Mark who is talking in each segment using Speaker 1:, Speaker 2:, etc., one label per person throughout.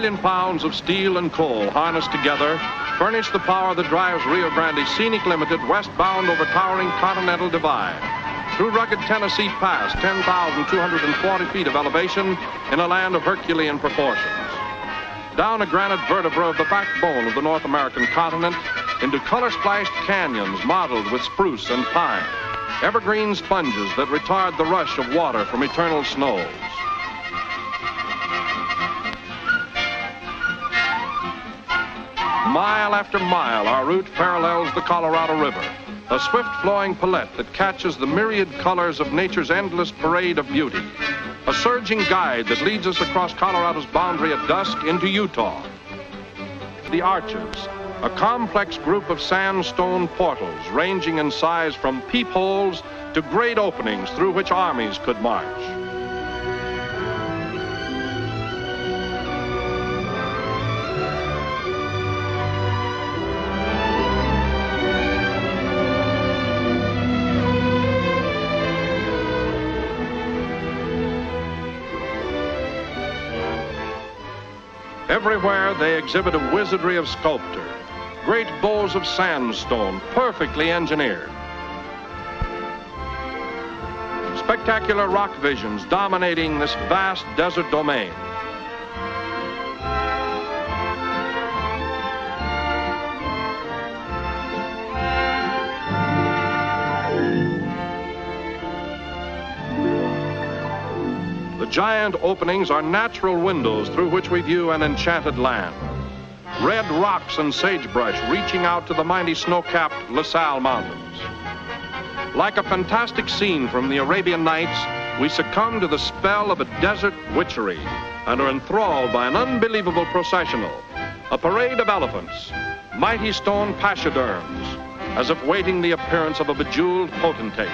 Speaker 1: million pounds of steel and coal harnessed together furnish the power that drives Rio Grande Scenic Limited westbound over towering Continental Divide, through rugged Tennessee Pass, 10,240 feet of elevation in a land of Herculean proportions, down a granite vertebra of the backbone of the North American continent, into color-splashed canyons modeled with spruce and pine, evergreen sponges that retard the rush of water from eternal snows. Mile after mile, our route parallels the Colorado River, a swift-flowing palette that catches the myriad colors of nature's endless parade of beauty, a surging guide that leads us across Colorado's boundary at dusk into Utah. The Arches, a complex group of sandstone portals ranging in size from peepholes to great openings through which armies could march. Everywhere they exhibit a wizardry of sculpture, great bows of sandstone perfectly engineered. Spectacular rock visions dominating this vast desert domain. The giant openings are natural windows through which we view an enchanted land. Red rocks and sagebrush reaching out to the mighty snow-capped La Salle Mountains. Like a fantastic scene from the Arabian Nights, we succumb to the spell of a desert witchery and are enthralled by an unbelievable processional, a parade of elephants, mighty stone pachyderms, as if waiting the appearance of a bejeweled potentate.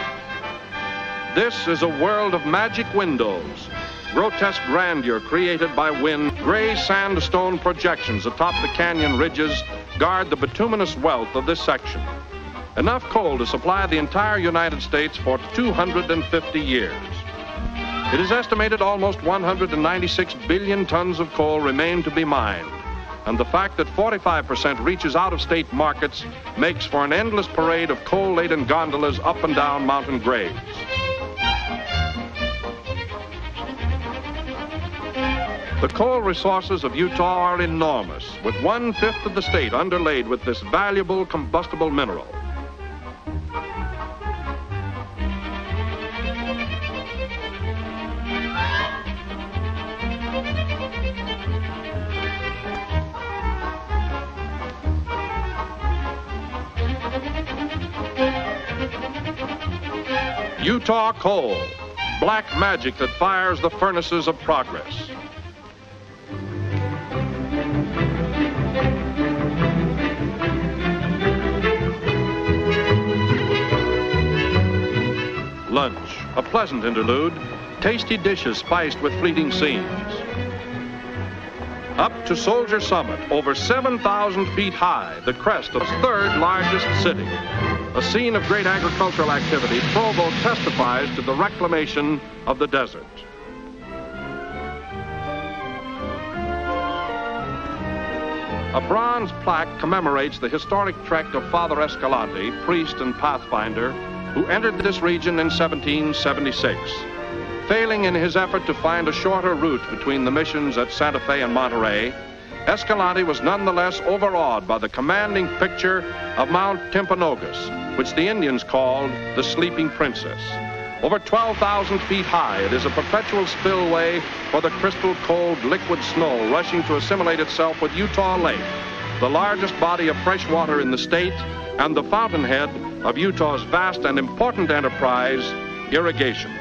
Speaker 1: This is a world of magic windows, grotesque grandeur created by wind. Gray sandstone projections atop the canyon ridges guard the bituminous wealth of this section. Enough coal to supply the entire United States for 250 years. It is estimated almost 196 billion tons of coal remain to be mined, and the fact that 45% reaches out-of-state markets makes for an endless parade of coal-laden gondolas up and down mountain grades. The coal resources of Utah are enormous, with 1/5 of the state underlaid with this valuable combustible mineral. Utah coal, black magic that fires the furnaces of progress. Lunch, a pleasant interlude, tasty dishes spiced with fleeting scenes. Up to Soldier Summit, over 7,000 feet high, the crest of the third largest city. A scene of great agricultural activity, Provo testifies to the reclamation of the desert. A bronze plaque commemorates the historic trek of Father Escalante, priest and pathfinder, who entered this region in 1776. Failing in his effort to find a shorter route between the missions at Santa Fe and Monterey, Escalante was nonetheless overawed by the commanding picture of Mount Timpanogos, which the Indians called the Sleeping Princess. Over 12,000 feet high, it is a perpetual spillway for the crystal cold liquid snow rushing to assimilate itself with Utah Lake, the largest body of fresh water in the state and the fountainhead of Utah's vast and important enterprise, irrigation.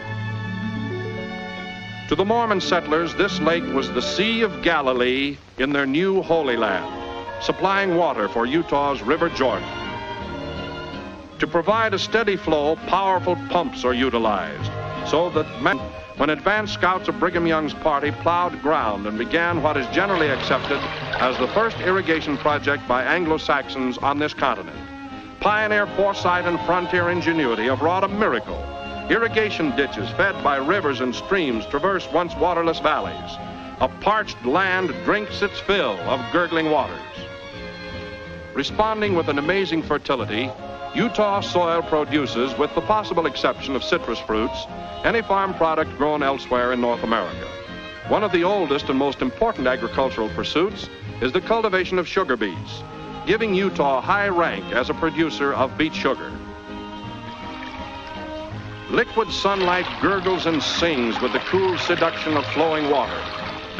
Speaker 1: To the Mormon settlers, this lake was the Sea of Galilee in their new Holy Land, supplying water for Utah's River Jordan. To provide a steady flow, powerful pumps are utilized, so that when advance scouts of Brigham Young's party plowed ground and began what is generally accepted as the first irrigation project by Anglo-Saxons on this continent, pioneer foresight and frontier ingenuity have wrought a miracle. Irrigation ditches fed by rivers and streams traverse once waterless valleys. a parched land drinks its fill of gurgling waters. Responding with an amazing fertility, Utah soil produces, with the possible exception of citrus fruits, any farm product grown elsewhere in North America. One of the oldest and most important agricultural pursuits is the cultivation of sugar beets, giving Utah high rank as a producer of beet sugar. Liquid sunlight gurgles and sings with the cool seduction of flowing water.